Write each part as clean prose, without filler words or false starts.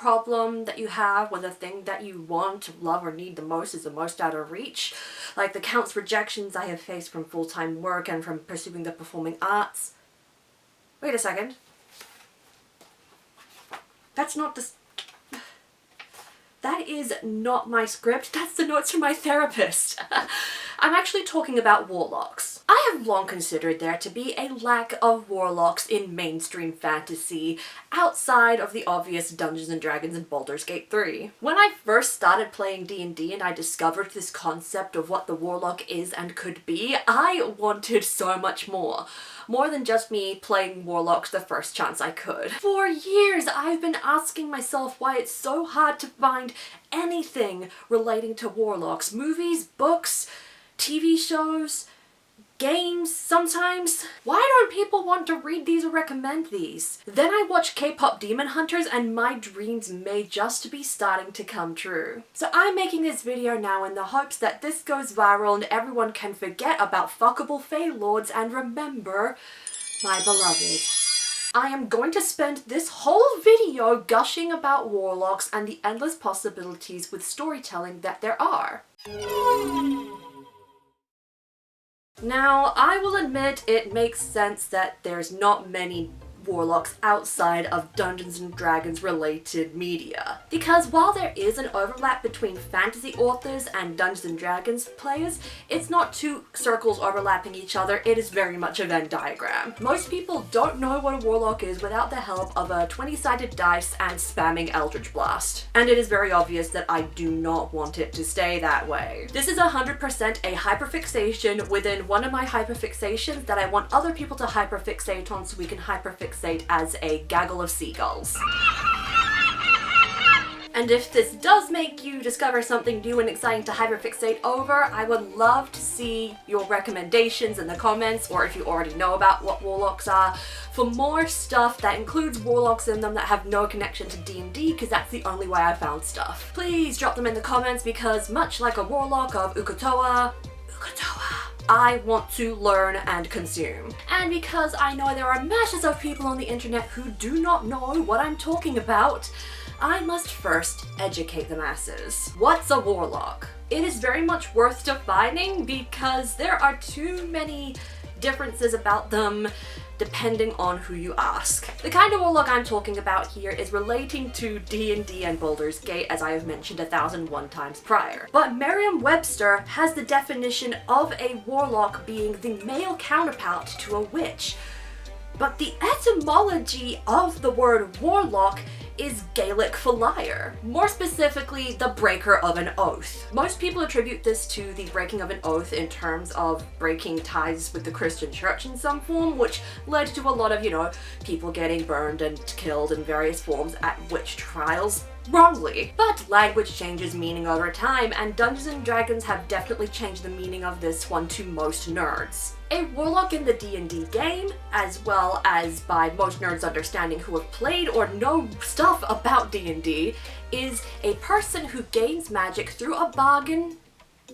problem that you have when the thing that you want, love, or need the most is the most out of reach. Like the countless rejections I have faced from full-time work and from pursuing the performing arts. Wait a second. That's not the... That is not my script, that's the notes from my therapist. I'm actually talking about warlocks. I have long considered there to be a lack of warlocks in mainstream fantasy outside of the obvious Dungeons & Dragons and Baldur's Gate 3. When I first started playing D&D and I discovered this concept of what the warlock is and could be, I wanted so much more. More than just me playing warlocks the first chance I could. For years, I've been asking myself why it's so hard to find anything relating to warlocks. Movies, books, TV shows, games sometimes. Why don't people want to read these or recommend these? Then I watch K-pop Demon Hunters and my dreams may just be starting to come true. So I'm making this video now in the hopes that this goes viral and everyone can forget about fuckable Fey Lords and remember my beloved. I am going to spend this whole video gushing about warlocks and the endless possibilities with storytelling that there are. Now, I will admit it makes sense that there's not many warlocks outside of Dungeons & Dragons related media. Because while there is an overlap between fantasy authors and Dungeons & Dragons players, it's not two circles overlapping each other, it is very much a Venn diagram. Most people don't know what a warlock is without the help of a 20-sided dice and spamming Eldritch Blast. And it is very obvious that I do not want it to stay that way. This is 100% a hyperfixation within one of my hyperfixations that I want other people to hyperfixate on so we can hyperfixate as a gaggle of seagulls. And if this does make you discover something new and exciting to hyperfixate over, I would love to see your recommendations in the comments, or if you already know about what warlocks are, for more stuff that includes warlocks in them that have no connection to D&D, because that's the only way I found stuff. Please drop them in the comments because much like a warlock of Uk'otoa, I want to learn and consume. And because I know there are masses of people on the internet who do not know what I'm talking about, I must first educate the masses. What's a warlock? It is very much worth defining because there are too many differences about them depending on who you ask. The kind of warlock I'm talking about here is relating to D&D and Baldur's Gate, as I have mentioned 1,001 times prior. But Merriam-Webster has the definition of a warlock being the male counterpart to a witch. But the etymology of the word warlock is Gaelic for liar. More specifically, the breaker of an oath. Most people attribute this to the breaking of an oath in terms of breaking ties with the Christian church in some form, which led to a lot of, people getting burned and killed in various forms at witch trials. Wrongly. But language changes meaning over time, and Dungeons & Dragons have definitely changed the meaning of this one to most nerds. A warlock in the D&D game, as well as by most nerds' understanding who have played or know stuff about D&D, is a person who gains magic through a bargain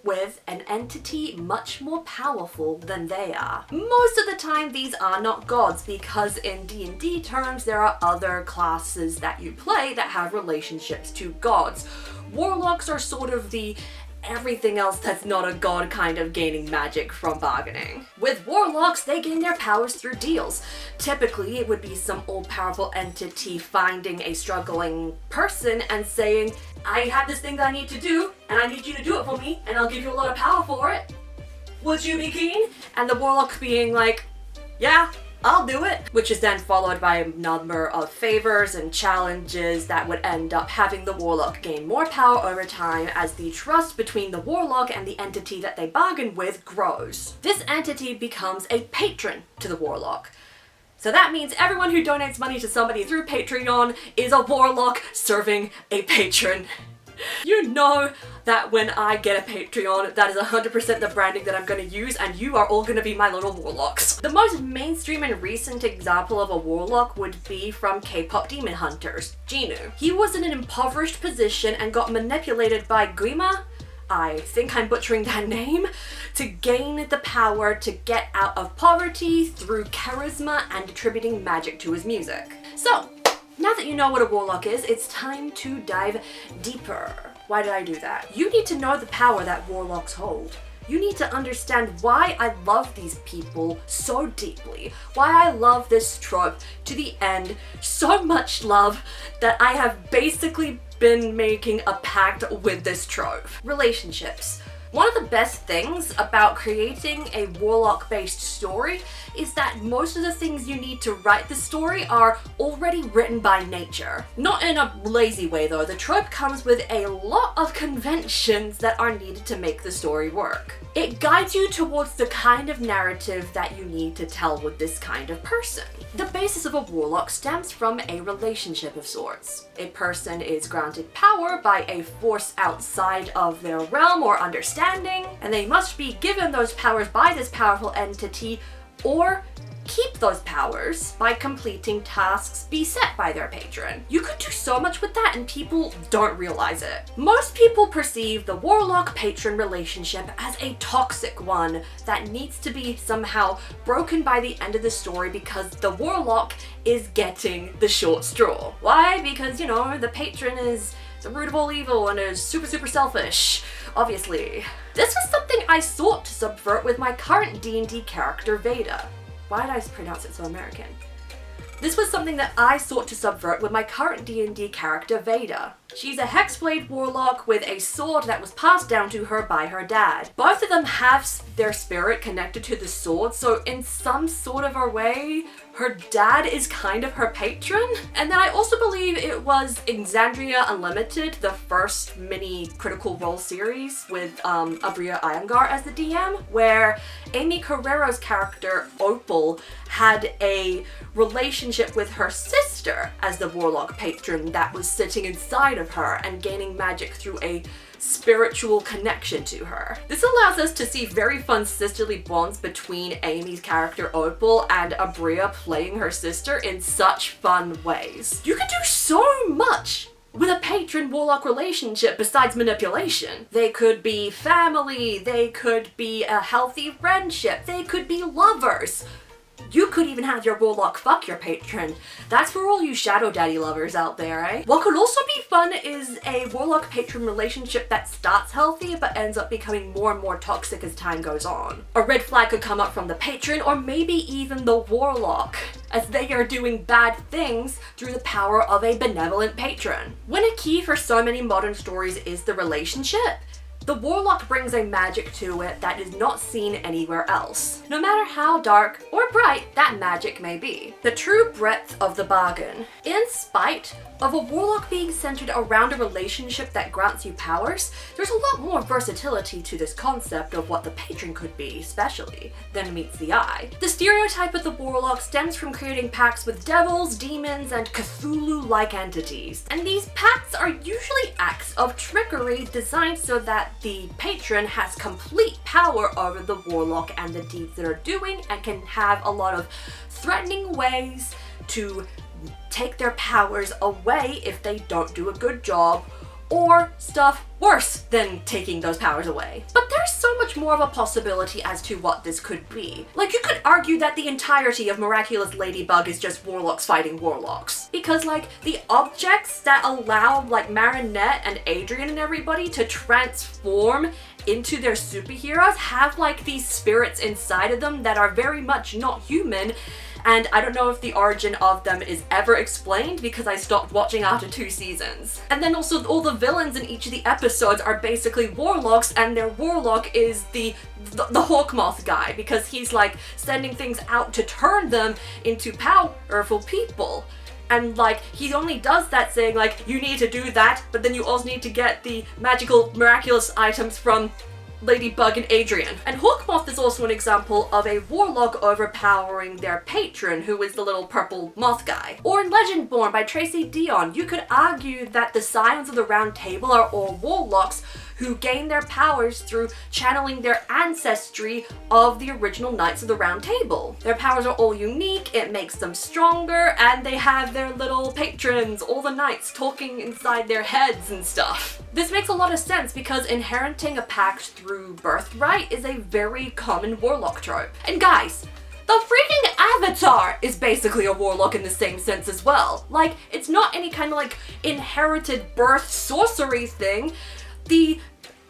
with an entity much more powerful than they are. Most of the time these are not gods, because in D&D terms there are other classes that you play that have relationships to gods. Warlocks are sort of the everything else that's not a god kind of gaining magic from bargaining. With warlocks, they gain their powers through deals. Typically, it would be some all-powerful entity finding a struggling person and saying, I have this thing that I need to do, and I need you to do it for me, and I'll give you a lot of power for it. Would you be keen? And the warlock being like, yeah, I'll do it. Which is then followed by a number of favors and challenges that would end up having the warlock gain more power over time as the trust between the warlock and the entity that they bargain with grows. This entity becomes a patron to the warlock. So that means everyone who donates money to somebody through Patreon is a warlock serving a patron. You know that when I get a Patreon, that is 100% the branding that I'm going to use, and you are all going to be my little warlocks. The most mainstream and recent example of a warlock would be from K-pop Demon Hunters, Jinu. He was in an impoverished position and got manipulated by Grima, I think I'm butchering that name, to gain the power to get out of poverty through charisma and attributing magic to his music. So, Now that you know what a warlock is, it's time to dive deeper. Why did I do that? You need to know the power that warlocks hold. You need to understand why I love these people so deeply, why I love this trope to the end, so much love that I have basically been making a pact with this trope. Relationships. One of the best things about creating a warlock-based story is that most of the things you need to write the story are already written by nature. Not in a lazy way though, the trope comes with a lot of conventions that are needed to make the story work. It guides you towards the kind of narrative that you need to tell with this kind of person. The basis of a warlock stems from a relationship of sorts. A person is granted power by a force outside of their realm or understanding, and they must be given those powers by this powerful entity or keep those powers by completing tasks beset by their patron. You could do so much with that and people don't realize it. Most people perceive the warlock-patron relationship as a toxic one that needs to be somehow broken by the end of the story because the warlock is getting the short straw. Why? Because, you know, the patron is the root of all evil and is super selfish, obviously. This was something I sought to subvert with my current D&D character, Veda. Why did I pronounce it so American? This was something that I sought to subvert with my current D&D character, Veda. She's a hexblade warlock with a sword that was passed down to her by her dad. Both of them have their spirit connected to the sword, so in some sort of a way, her dad is kind of her patron. And then I also believe it was Exandria Unlimited, the first mini Critical Role series with Abria Iyengar as the DM, where Amy Carrero's character, Opal, had a relationship with her sister as the warlock patron that was sitting inside of her and gaining magic through a spiritual connection to her. This allows us to see very fun sisterly bonds between Amy's character Opal and Abria playing her sister in such fun ways. You can do so much with a patron warlock relationship besides manipulation. They could be family, they could be a healthy friendship, they could be lovers. You could even have your warlock fuck your patron. That's for all you shadow daddy lovers out there, eh? What could also be fun is a warlock patron relationship that starts healthy but ends up becoming more and more toxic as time goes on. A red flag could come up from the patron or maybe even the warlock, as they are doing bad things through the power of a benevolent patron. When a key for so many modern stories is the relationship, the warlock brings a magic to it that is not seen anywhere else, no matter how dark or bright that magic may be. The true breadth of the bargain. In spite of a warlock being centered around a relationship that grants you powers, there's a lot more versatility to this concept of what the patron could be, especially, than meets the eye. The stereotype of the warlock stems from creating pacts with devils, demons, and Cthulhu-like entities. And these pacts are usually acts of trickery designed so that the patron has complete power over the warlock and the deeds they're doing and can have a lot of threatening ways to take their powers away if they don't do a good job, or stuff worse than taking those powers away. But there's so much more of a possibility as to what this could be. Like, you could argue that the entirety of Miraculous Ladybug is just warlocks fighting warlocks. Because, like, the objects that allow, like, Marinette and Adrian and everybody to transform into their superheroes have, like, these spirits inside of them that are very much not human. And I don't know if the origin of them is ever explained because I stopped watching after 2 seasons. And then also all the villains in each of the episodes are basically warlocks, and their warlock is the Hawkmoth guy because he's like sending things out to turn them into powerful people. And like, he only does that saying like, you need to do that, but then you also need to get the magical miraculous items from Ladybug and Adrian. And Hawkmoth is also an example of a warlock overpowering their patron, who is the little purple moth guy. Or in Legendborn by Tracy Dion, you could argue that the Scions of the Round Table are all warlocks who gain their powers through channeling their ancestry of the original Knights of the Round Table. Their powers are all unique, it makes them stronger, and they have their little patrons, all the knights, talking inside their heads and stuff. This makes a lot of sense because inheriting a pact through birthright is a very common warlock trope. And guys, The freaking Avatar is basically a warlock in the same sense as well. Like, it's not any kind of like inherited birth sorcery thing. The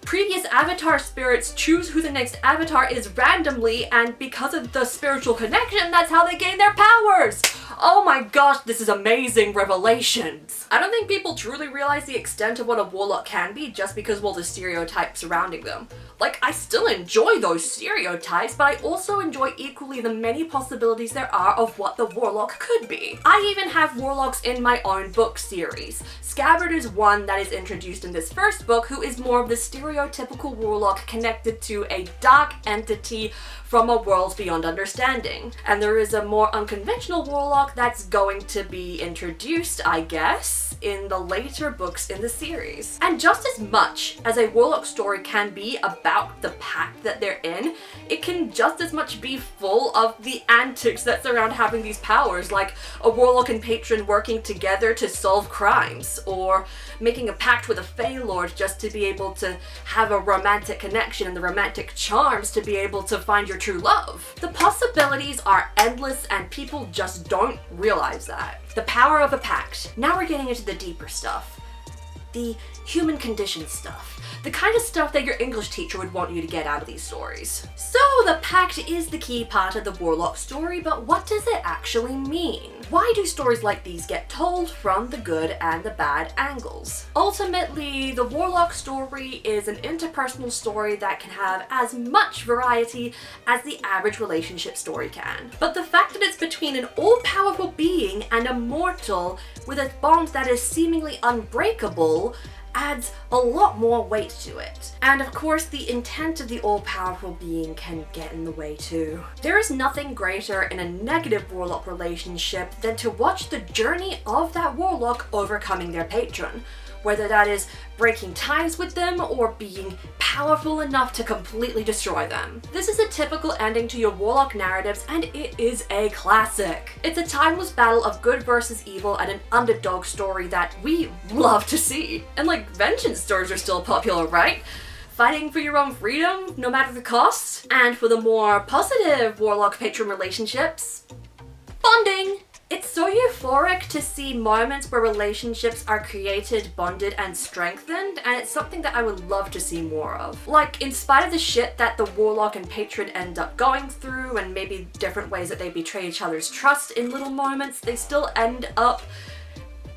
previous Avatar spirits choose who the next Avatar is randomly, and because of the spiritual connection, that's how they gain their powers! Oh my gosh, this is amazing revelations! I don't think people truly realize the extent of what a warlock can be just because of all the stereotypes surrounding them. Like, I still enjoy those stereotypes, but I also enjoy equally the many possibilities there are of what the warlock could be. I even have warlocks in my own book series. Scabbard is one that is introduced in this first book, who is more of the stereotypical warlock connected to a dark entity from a world beyond understanding. And there is a more unconventional warlock that's going to be introduced, I guess, in the later books in the series. And just as much as a warlock story can be about the pact that they're in, it can just as much be full of the antics that surround having these powers, like a warlock and patron working together to solve crimes, or making a pact with a Fey Lord just to be able to have a romantic connection and the romantic charms to be able to find your true love. The possibilities are endless and people just don't realize that. The power of a pact. Now we're getting into the deeper stuff. The human condition stuff. The kind of stuff that your English teacher would want you to get out of these stories. So the pact is the key part of the warlock story, but what does it actually mean? Why do stories like these get told from the good and the bad angles? Ultimately, the warlock story is an interpersonal story that can have as much variety as the average relationship story can. But the fact that it's between an all-powerful being and a mortal with a bond that is seemingly unbreakable adds a lot more weight to it. And of course, the intent of the all-powerful being can get in the way too. There is nothing greater in a negative warlock relationship than to watch the journey of that warlock overcoming their patron, whether that is breaking ties with them or being powerful enough to completely destroy them. This is a typical ending to your warlock narratives, and it is a classic. It's a timeless battle of good versus evil and an underdog story that we love to see. And like, vengeance stories are still popular, right? Fighting for your own freedom, no matter the cost. And for the more positive warlock-patron relationships, bonding. It's so euphoric to see moments where relationships are created, bonded, and strengthened, and it's something that I would love to see more of. Like, in spite of the shit that the warlock and patron end up going through, and maybe different ways that they betray each other's trust in little moments, they still end up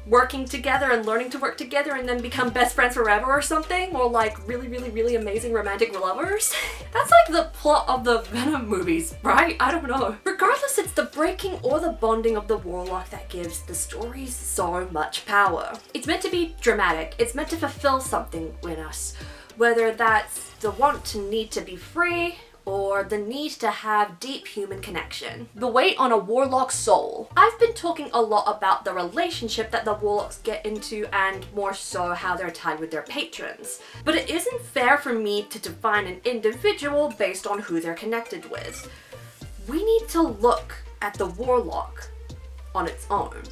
working together and learning to work together and then become best friends forever or something, or like really amazing romantic lovers. That's like the plot of the Venom movies, right? I don't know. Regardless, it's the breaking or the bonding of the warlock that gives the stories so much power. It's meant to be dramatic. It's meant to fulfill something in us, whether that's the want to need to be free, or the need to have deep human connection. The weight on a warlock's soul. I've been talking a lot about the relationship that the warlocks get into, and more so how they're tied with their patrons. But it isn't fair for me to define an individual based on who they're connected with. We need to look at the warlock on its own.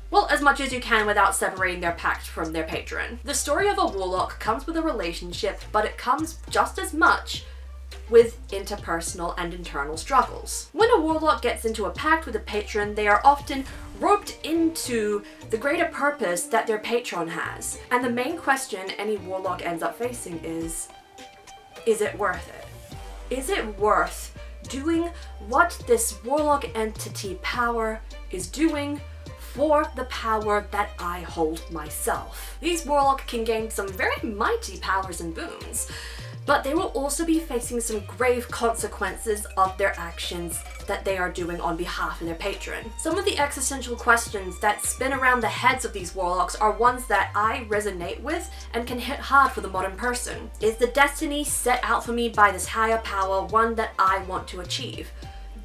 Well, as much as you can without separating their pact from their patron. The story of a warlock comes with a relationship, but it comes just as much with interpersonal and internal struggles. When a warlock gets into a pact with a patron, they are often roped into the greater purpose that their patron has. And the main question any warlock ends up facing is it worth it? Is it worth doing what this warlock entity power is doing for the power that I hold myself? These warlocks can gain some very mighty powers and boons, but they will also be facing some grave consequences of their actions that they are doing on behalf of their patron. Some of the existential questions that spin around the heads of these warlocks are ones that I resonate with and can hit hard for the modern person. Is the destiny set out for me by this higher power one that I want to achieve?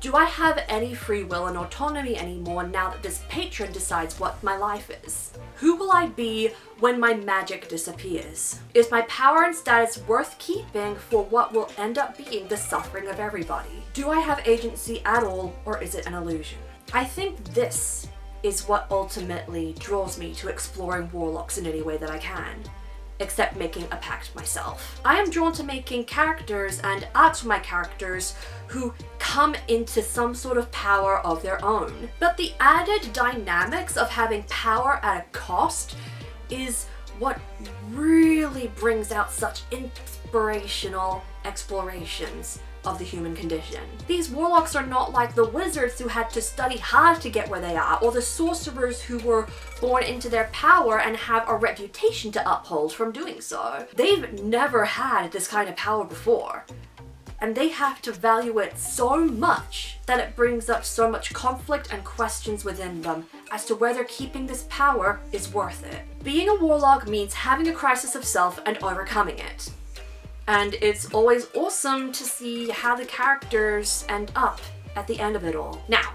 Do I have any free will and autonomy anymore now that this patron decides what my life is? Who will I be when my magic disappears? Is my power and status worth keeping for what will end up being the suffering of everybody? Do I have agency at all, or is it an illusion? I think this is what ultimately draws me to exploring warlocks in any way that I can. except making a pact myself. I am drawn to making characters and arcs for my characters who come into some sort of power of their own. But the added dynamics of having power at a cost is what really brings out such inspirational explorations of the human condition. These warlocks are not like the wizards who had to study hard to get where they are, or the sorcerers who were born into their power and have a reputation to uphold from doing so. They've never had this kind of power before, and they have to value it so much that it brings up so much conflict and questions within them as to whether keeping this power is worth it. Being a warlock means having a crisis of self and overcoming it. And it's always awesome to see how the characters end up at the end of it all. Now,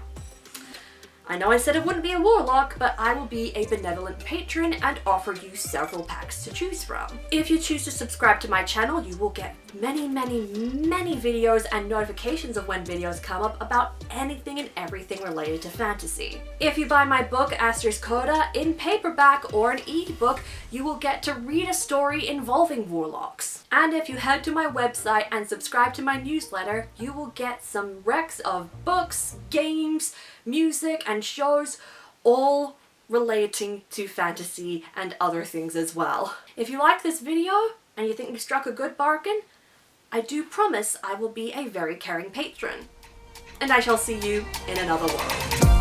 I know I said I wouldn't be a warlock, but I will be a benevolent patron and offer you several packs to choose from. If you choose to subscribe to my channel, you will get many videos and notifications of when videos come up about anything and everything related to fantasy. If you buy my book, ASTER'S CODA, in paperback or an ebook, you will get to read a story involving warlocks. And if you head to my website and subscribe to my newsletter, you will get some recs of books, games, music, and shows, all relating to fantasy and other things as well. If you like this video and you think we struck a good bargain, I do promise I will be a very caring patron. And I shall see you in another world.